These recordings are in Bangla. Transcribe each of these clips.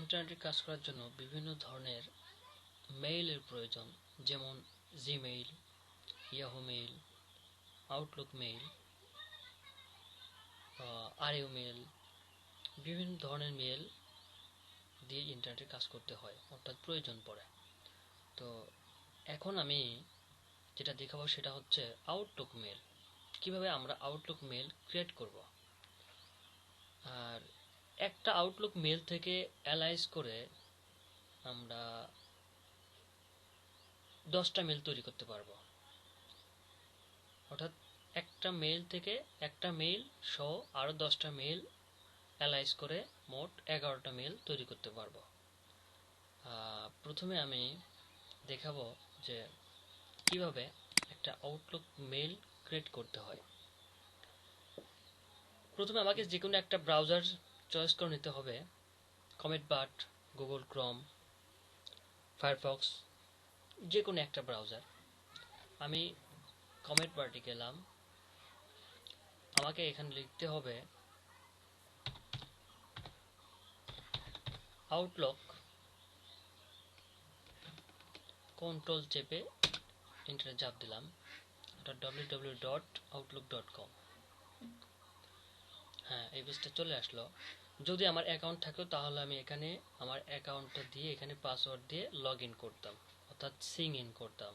ইন্টারনেটে কাজ করার জন্য বিভিন্ন ধরনের মেইলের প্রয়োজন, যেমন Gmail, Yahoo mail, Outlook mail, RU mail. বিভিন্ন ধরনের মেইল দিয়ে ইন্টারনেটে কাজ করতে হয়, অর্থাৎ প্রয়োজন পড়ে। তো এখন আমি যেটা দেখাবো সেটা হচ্ছে আউটলুক মেইল। কিভাবে আমরা আউটলুক মেইল ক্রিয়েট করব। আর একটা আউটলুক মেইল থেকে অ্যালাইজ করে আমরা 10টা মেইল তৈরি করতে পারবো। অর্থাৎ একটা মেইল থেকে একটা মেইল সহ আরো 10টা মেইল অ্যালাইজ করে মোট 11টা মেইল তৈরি করতে পারবো। প্রথমে আমি দেখাবো যে কিভাবে একটা আউটলুক মেইল ক্রিয়েট করতে হয়। প্রথমে আমাকে যে কোনো একটা ব্রাউজার চয়েস করে নিতে হবে। কমেটবাট, গুগল ক্রোম, ফায়ারফক্স, যে কোনো একটা ব্রাউজার। আমি কমেটবাটে গেলাম। আমাকে এখানে লিখতে হবে আউটলুক, কন্ট্রোল চেপে ইন্টারে চাপ দিলাম। এটা www.outlook.com। হ্যাঁ, এই পেজটা চলে আসলো। যদি আমার অ্যাকাউন্ট থাকতো তাহলে আমি এখানে আমার অ্যাকাউন্টটা দিয়ে এখানে পাসওয়ার্ড দিয়ে লগ ইন করতাম, অর্থাৎ সিং ইন করতাম।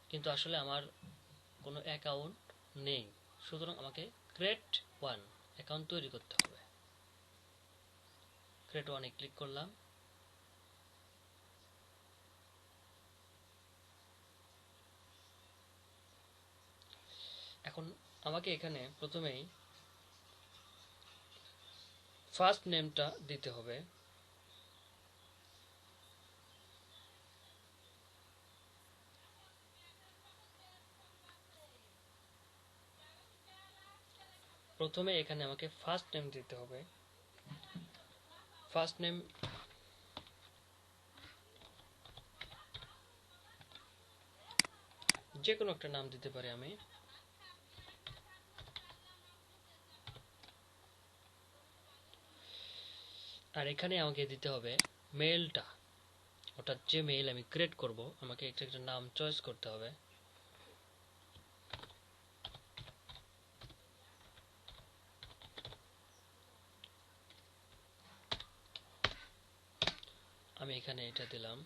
কিন্তু আসলে আমার কোনো অ্যাকাউন্ট নেই, সুতরাং আমাকে ক্রিয়েট ওয়ান অ্যাকাউন্ট তৈরি করতে হবে। ক্রিয়েট ওয়ানে ক্লিক করলাম। এখন আমাকে এখানে প্রথমেই ফার্স্ট নেমটা দিতে হবে। প্রথমে এখানে আমাকে ফার্স্ট নেম দিতে হবে। ফার্স্ট নেম যে কোনো একটা নাম দিতে পারি আমি। আর এখানে আমাকে দিতে হবে মেইলটা, অর্থাৎ যে মেইল আমি ক্রিয়েট করব আমাকে একটা নাম চয়েস করতে হবে। আমি এখানে এটা দিলাম।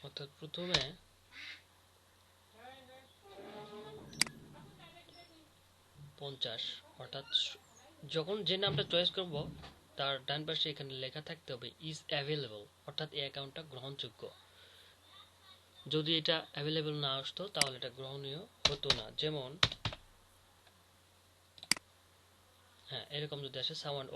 অর্থাৎ প্রথমে পঞ্চাশ, অর্থাৎ যখন যে নামটা চয়েস করব তার ডান পাশে এখানে লেখা থাকতে হবে ইজ অ্যাভেলেবল, অর্থাৎ এই অ্যাকাউন্টটা গ্রহণযোগ্য। যদি এটা অ্যাভেলেবল না আসতো তাহলে এটা গ্রহণীয় হতো না। যেমন হ্যাঁ, এরকম যদি আসে someone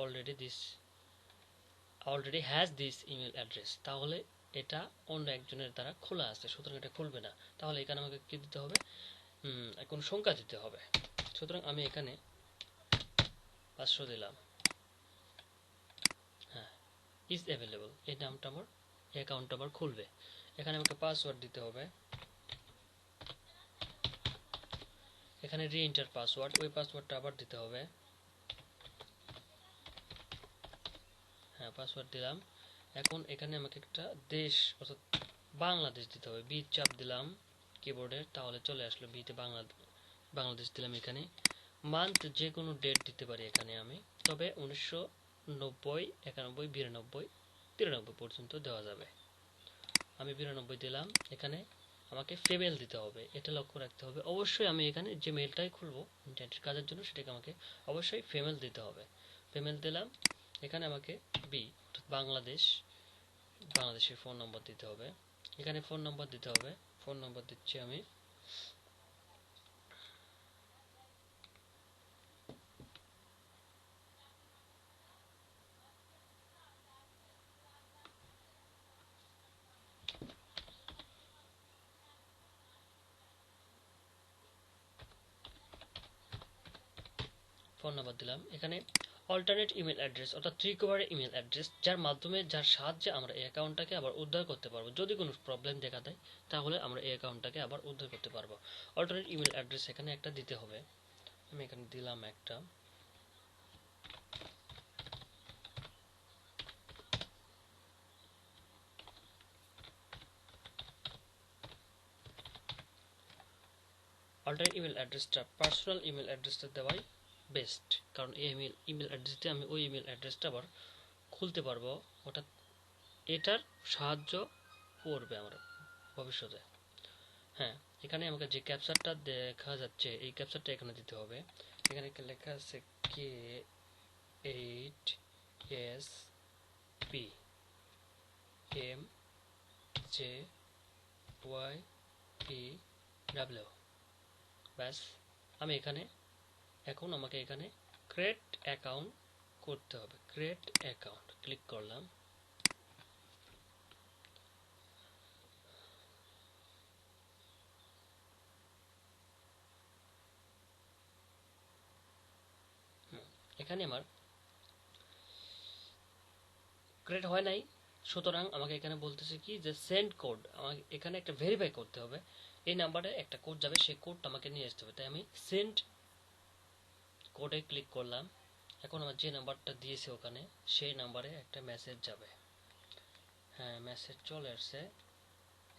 already has this email address, তাহলে এটা অন্য একজনের দ্বারা খোলা আছে, সুতরাং এটা খুলবে না। তাহলে এখানে আমাকে কি দিতে হবে, কোন সংখ্যা দিতে হবে। সুতরাং আমি এখানে 500 দিলাম। হ্যাঁ, ইজ অ্যাভেলেবল, এই নামটা আমার অ্যাকাউন্ট আবার খুলবে। এখানে আমাকে পাসওয়ার্ড দিতে হবে। এখানে রি এন্টার পাসওয়ার্ড, ওই পাসওয়ার্ডটা আবার দিতে হবে। হ্যাঁ, পাসওয়ার্ড দিলাম। এখন এখানে আমাকে একটা দেশ অর্থাৎ বাংলাদেশ দিতে হবে। বি চাপ দিলাম কিবোর্ডের, তাহলে চলে আসলো বিতে বাংলাদেশ দিলাম। এখানে মান্থ যে কোনো ডেট দিতে পারি এখানে আমি, তবে 1990, 91, 92, 93 পর্যন্ত দেওয়া যাবে। আমি 92 দিলাম। এখানে আমাকে ফিমেল দিতে হবে, এটা লক্ষ্য রাখতে হবে। অবশ্যই আমি এখানে যে মেলটাই খুলবো ইন্টারনেট কাজের জন্য সেটাকে আমাকে অবশ্যই ফিমেল দিতে হবে। ফিমেল দিলাম। এখানে আমাকে বি বাংলাদেশের ফোন নম্বর দিতে হবে। এখানে ফোন নম্বর দিতে হবে। ফোন নম্বর দিচ্ছি আমি। ফোন নাম্বার দিলাম। এখানে অল্টারনেট ইমেল অ্যাড্রেস অর্থাৎ রিকভারি ইমেল অ্যাড্রেস, যার সাহায্যে আমরা এই অ্যাকাউন্টটাকে আবার উদ্ধার করতে পারবো। যদি কোনো প্রবলেম দেখা দেয় তাহলে আমরা এই অ্যাকাউন্টটাকে আবার উদ্ধার করতে পারবো। অল্টারনেট ইমেল অ্যাড্রেস এখানে একটা দিতে হবে। আমি এখানে দিলাম একটা। অল্টারনেট ইমেল অ্যাড্রেসটা পার্সোনাল ইমেল অ্যাড্রেসটা দেওয়াই বেস্ট, কারণ এই ইমেল অ্যাড্রেস দিয়ে আমি ওই ইমেল অ্যাড্রেসটা আবার খুলতে পারবো, ওটা এটার সাহায্য করবে আমার ভবিষ্যতে। হ্যাঁ, এখানে আমাকে যে ক্যাপচারটা দেখা যাচ্ছে এই ক্যাপচারটা এখানে দিতে হবে। এখানে লেখা আছে K8SPMJYPW। ব্যাস, আমি এখানে এখন আমাকে এখানে ক্রিয়েট অ্যাকাউন্ট করতে হবে। ক্রিয়েট অ্যাকাউন্ট ক্লিক করলাম। এখানে আমার ক্রিয়েট হয় নাই, সুতরাং আমাকে এখানে বলতেছে কি যে সেন্ড কোড, আমাকে এখানে একটা ভেরিফাই করতে হবে। এই নাম্বারে একটা কোড যাবে, সেই কোডটা আমাকে নিয়ে আসতে হবে, তাই আমি সেন্ড কোডে ক্লিক করলাম। এখন আমার যে নাম্বারটা দিয়েছে ওখানে সেই নাম্বারে একটা মেসেজ যাবে। হ্যাঁ, মেসেজ চলে আসছে।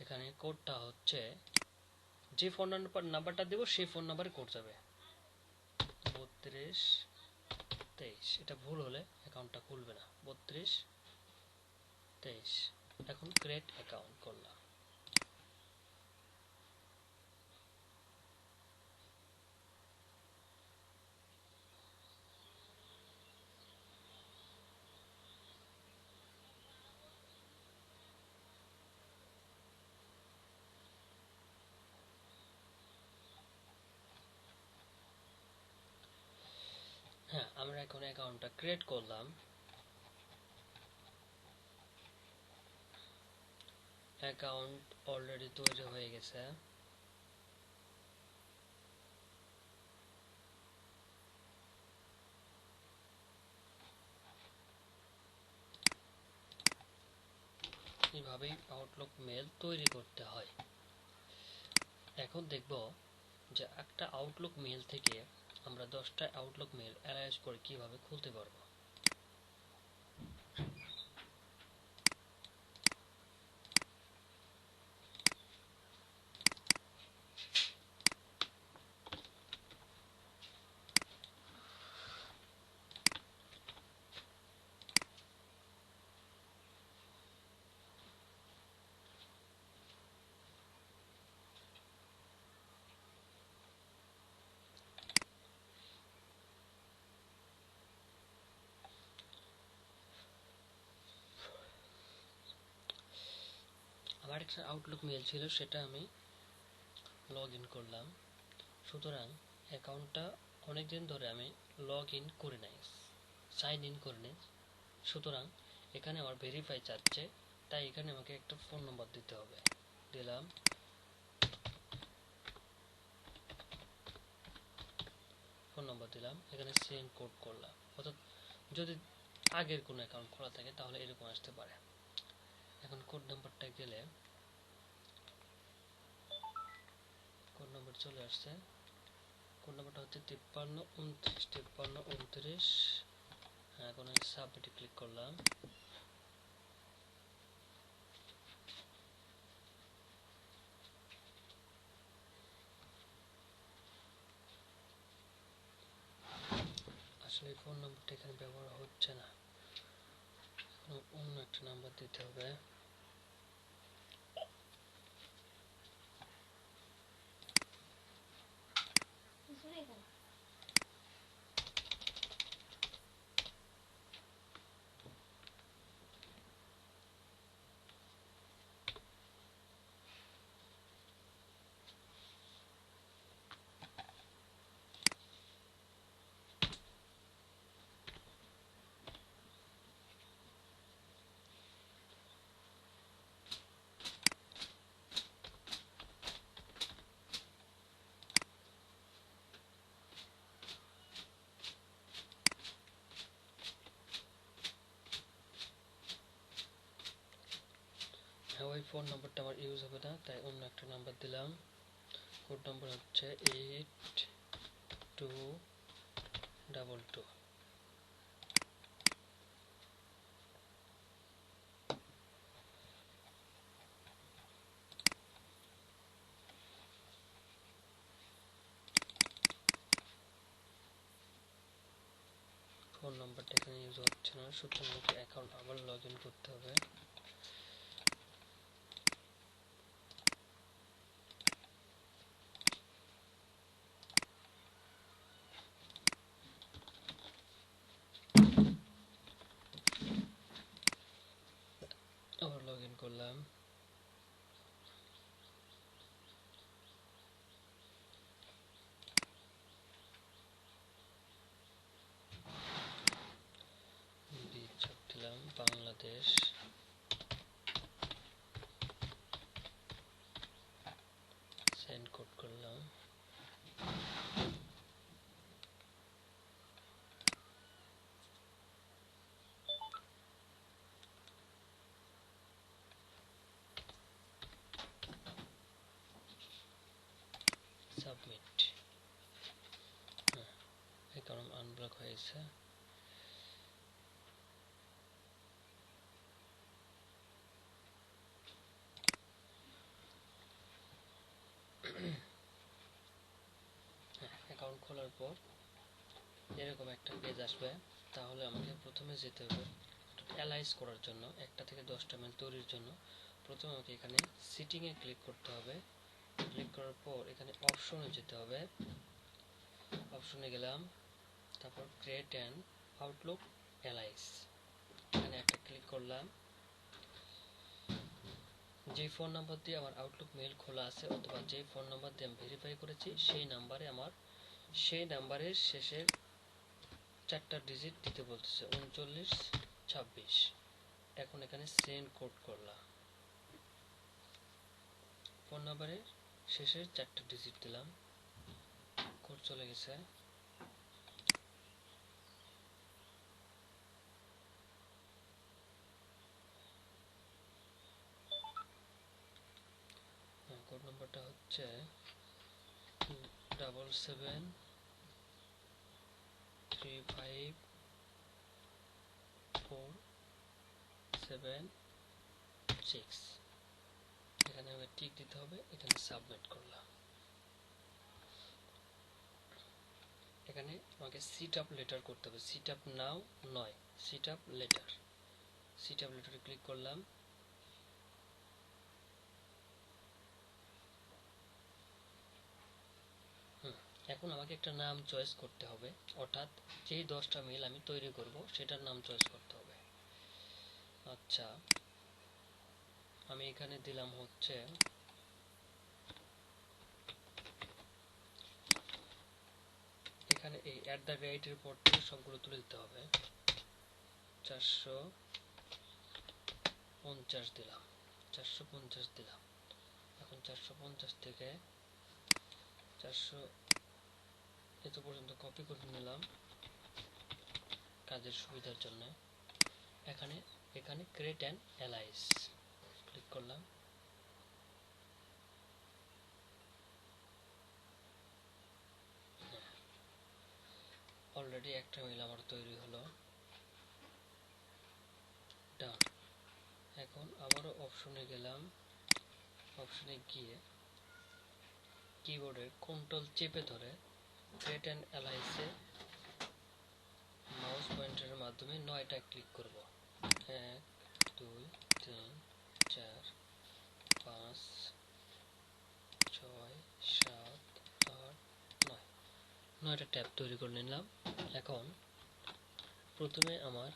এখানে কোডটা হচ্ছে যে ফোন নাম্বারটা দেবো সেই ফোন নাম্বারে কোড যাবে 3223। এটা ভুল হলে অ্যাকাউন্টটা খুলবে না। 3223। এখন ক্রিয়েট অ্যাকাউন্ট করলাম। হ্যাঁ, আমরা এখন অ্যাকাউন্টটা ক্রিয়েট করলাম। অ্যাকাউন্ট অলরেডি তৈরি হয়ে গেছে। এইভাবেই আউটলুক মেল তৈরি করতে হয়। এখন দেখব যে একটা আউটলুক মেল থেকে আমরা 10টা আউটলুক মেল অ্যালাইজ করে কিভাবে খুলতে পারবো। আমার একটা আউটলুক মেল ছিল, সেটা আমি লগ ইন করলাম। সুতরাং অ্যাকাউন্টটা অনেকদিন ধরে আমি লগ ইন করে নাই, সাইন ইন করে নিই। সুতরাং এখানে আমার ভেরিফাই চাচ্ছে, তাই এখানে আমাকে একটা ফোন নম্বর দিতে হবে। দিলাম, ফোন নম্বর দিলাম, এখানে সেন্ড কোড করলাম। অর্থাৎ যদি আগের কোনো অ্যাকাউন্ট খোলা থাকে তাহলে এরকম আসতে পারে। এখন কোড নাম্বারটা গেলে কোড নাম্বার চলে আসছে। কোড নাম্বারটা হচ্ছে 5329 হ্যাঁ, এখন আমি সাবমিটে ক্লিক করলাম। আসলে ফোন নাম্বারটা এখানে ব্যবহার হচ্ছে না, অন্য একটা নাম্বার দিতে হবে। হ্যাঁ, ওই ফোন নাম্বারটা আমার ইউজ হবে না, তাই অন্য একটা নাম্বার দিলাম। কোড নাম্বার হচ্ছে 8222। ফোন নাম্বারটা এখানে ইউজ হচ্ছে না, সুতরাং আমাকে অ্যাকাউন্ট আবার লগ ইন করতে হবে। আবার লগ ইন করলাম। চাপ দিলাম বাংলাদেশ, সেন্ড কোড করলাম। সাবমিট। অ্যাকাউন্ট আনব্লক হয়েছে। অ্যাকাউন্ট খোলার পর এরকম একটা পেজ আসবে। তাহলে আমাকে প্রথমে যেতে হবে অ্যালাইজ করার জন্য, 1টা থেকে 10টা মেল তৈরির জন্য প্রথমে আমাকে এখানে সিটিংয়ে ক্লিক করতে হবে। ক্লিক করার পর এখানে অপশনে যেতে হবে। অপশনে গেলাম, তারপর ক্রিয়েট অ্যান আউটলুক অ্যালাইজ, এখানে একটা ক্লিক করলাম। যে ফোন নাম্বার দিয়ে আমার আউটলুক মেল খোলা আছে অথবা যে ফোন নাম্বার দিয়ে আমি ভেরিফাই করেছি সেই নাম্বারের শেষের 4টা ডিজিট দিতে বলতেছে, 3926। এখন এখানে সেন্ড কোড করলাম, ফোন নাম্বারের শেষের 4টা ডিজিট দিলাম, কোড চলে গেছে। কোড নাম্বারটা হচ্ছে 77354776। এখানে আমি টিক দিতে হবে, এখানে সাবমিট করলাম। এখানে আমাকে সিট আপ লেটার করতে হবে, সিট আপ নাও নয়, set up later. Set up লেটারে ক্লিক করলাম। এখন আমাকে একটা নাম চয়েস করতে হবে, অর্থাৎ যেই 10টা মেল আমি তৈরি করব সেটার নাম চয়েস করতে হবে। আচ্ছা, আমি এখানে দিলাম হচ্ছে এখানে এই @এর পর থেকে সবগুলো তুলে দিতে হবে। 450 দিলাম, 450 দিলাম। এখন 450 থেকে 400 এত পর্যন্ত কপি করে নিলাম কাজের সুবিধার জন্য। এখানে ক্রিয়েট অ্যান অ্যালাইজ ক্লিক করলাম। অলরেডি একটা মেল আমার তৈরি হলো, ডান। এখন আবারও অপশনে গেলাম। অপশনে গিয়ে কিবোর্ডের কন্ট্রোল চেপে ধরে ক্রিয়েট অ্যান অ্যালাইজে মাউস পয়েন্টারের মাধ্যমে 9টা ক্লিক করব। 1 2 3 4 5 6 7 8 9, 9টা ট্যাব তৈরি করে নিলাম। এখন প্রথমে আমার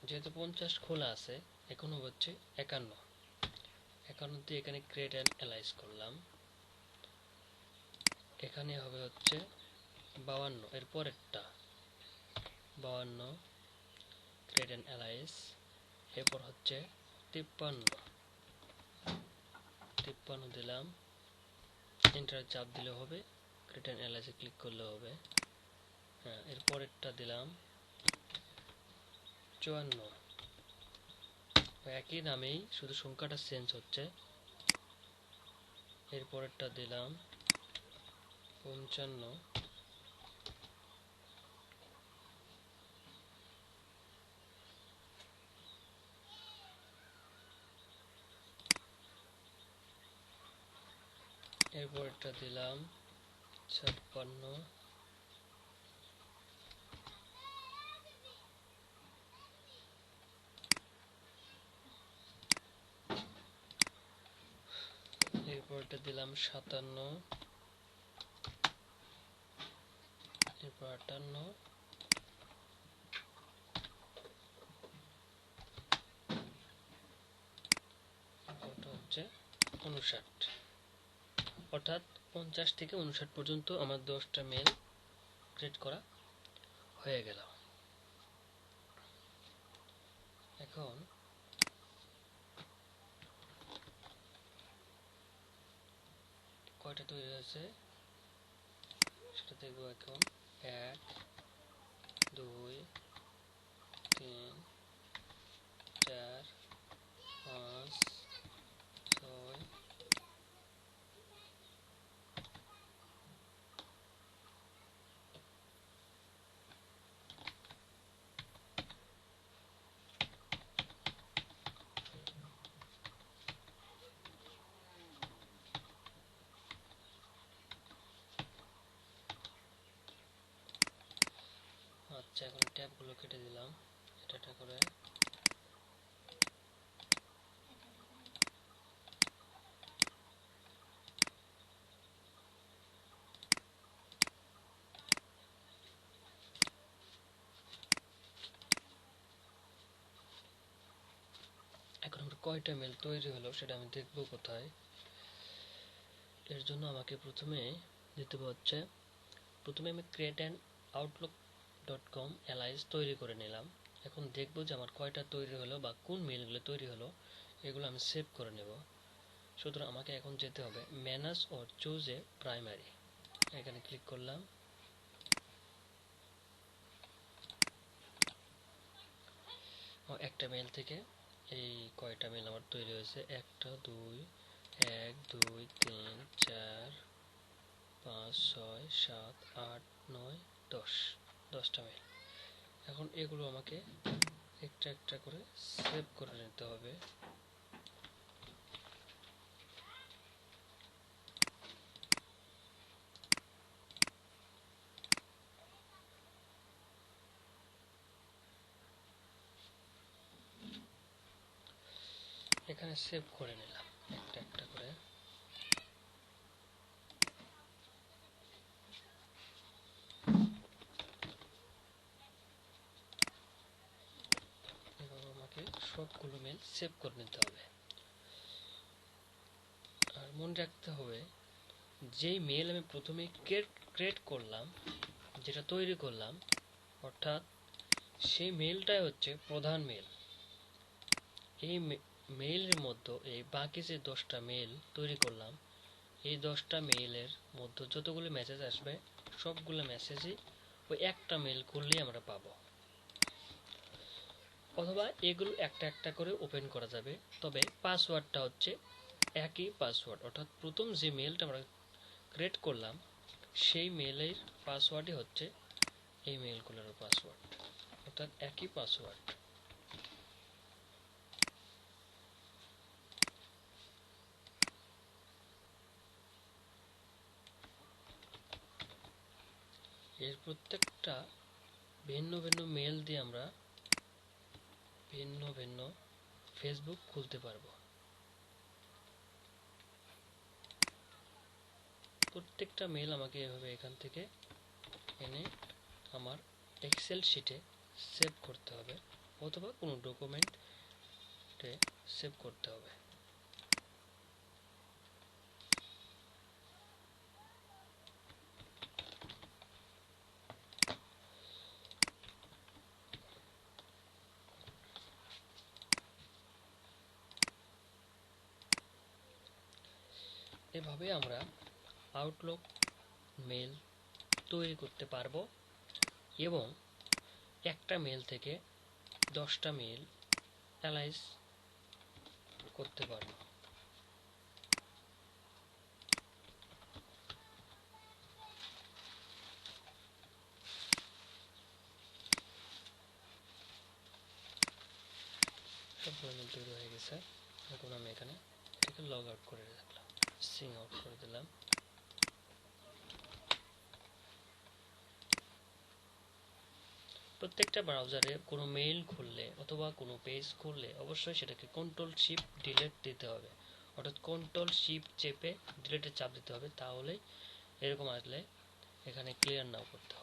যেহেতু 50 খোলা আছে, এখন হচ্ছে 51 দিয়ে এখানে ক্রিয়েট অ্যান্ড অ্যালাইজ করলাম। এখানে হবে হচ্ছে 52, এর পরেরটা 52 ক্রিয়েট অ্যান্ড অ্যালাইজ। এরপর হচ্ছে 53 দিলাম, এন্টার চাপ দিলে হবে, ক্রিয়েট অ্যান্ড অ্যালাইজে ক্লিক করলে হবে। হ্যাঁ, এর পরেরটা দিলাম 54, একই নামেই শুধু সংখ্যাটা চেঞ্জ হচ্ছে। এর পরেরটা দিলাম 55, এর পরেরটা দিলাম 56, এরপরটা দিলাম 57, এরপর 58, এরপরটা হচ্ছে 59। অর্থাৎ 50 থেকে 59 পর্যন্ত আমার 10টা মেল ক্রিয়েট করা হয়ে গেল। এখন কয়টা তৈরি হয়েছে সেটা দেখব। এখন 1 2 3 4 5 6 আচ্ছা, এখন ট্যাবগুলো কেটে দিলাম এটা করে। এখন আমার কয়টা মেল তৈরি হলো সেটা আমি দেখব কোথায়। এর জন্য আমাকে প্রথমে দিতে হচ্ছে, প্রথমে আমি ক্রিয়েট অ্যান আউটলুক.com অ্যালাইস তৈরি করে নিলাম। এখন দেখব যে আমার কয়টা তৈরি হলো বা কোন মেলগুলো তৈরি হলো, এগুলো আমি সেভ করে নেব। সুতরাং আমাকে এখন যেতে হবে manage or choose a primary, এখানে ক্লিক করলাম। একটা মেল থেকে এই কয়টা মেল আমার তৈরি হয়েছে, 1 2 1 2 3 4 5 6 7 8 9 10, 10টা মেল। এখন এগুলো আমাকে একটা একটা করে সেভ করে নিতে হবে। এখানে সেভ করে নিলাম একটা একটা করে। এভাবে আমাকে সবগুলো মেল সেভ করে নিতে হবে। আর মনে রাখতে হবে যেই মেল আমি প্রথমে ক্রিয়েট করলাম, যেটা তৈরি করলাম, অর্থাৎ সেই মেলটাই হচ্ছে প্রধান মেল। এই মেইলের মধ্যে এই বাকি যে 10টা মেল তৈরি করলাম, এই 10টা মেইলের মধ্যে যতগুলো মেসেজ আসবে সবগুলো মেসেজই ওই একটা মেল করলেই আমরা পাবো। অথবা এগুলো একটা একটা করে ওপেন করা যাবে, তবে পাসওয়ার্ডটা হচ্ছে একই পাসওয়ার্ড। অর্থাৎ প্রথম যে মেলটা আমরা ক্রিয়েট করলাম সেই মেলের পাসওয়ার্ডই হচ্ছে এই মেলগুলোর পাসওয়ার্ড, অর্থাৎ একই পাসওয়ার্ড। এর প্রত্যেকটা ভিন্ন ভিন্ন মেল দিয়ে আমরা ভিন্ন ভিন্ন ফেসবুক খুলতে পারবো। প্রত্যেকটা মেল আমাকে এভাবে এখান থেকে এনে আমার এক্সেল শিটে সেভ করতে হবে, অথবা কোনো ডকুমেন্টে সেভ করতে হবে। এভাবে আমরা আউটলুক মেল তৈরি করতে পারবো এবং একটা মেল থেকে 10টা মেল অ্যালাইস করতে পারবো। সবগুলো মেল তৈরি হয়ে গেছে। এখন আমি এখানে এটাকে লগ আউট করে রাখলাম, সিং আউট করে দিলাম। প্রত্যেকটা ব্রাউজারে কোনো মেইল খুললে অথবা কোনো পেজ খুললে অবশ্যই সেটাকে কন্ট্রোল শিফট ডিলিট দিতে হবে, অর্থাৎ কন্ট্রোল শিফট চেপে ডিলিটের চাপ দিতে হবে, তাহলেই এরকম আসলে এখানে ক্লিয়ার নাও করতে হবে।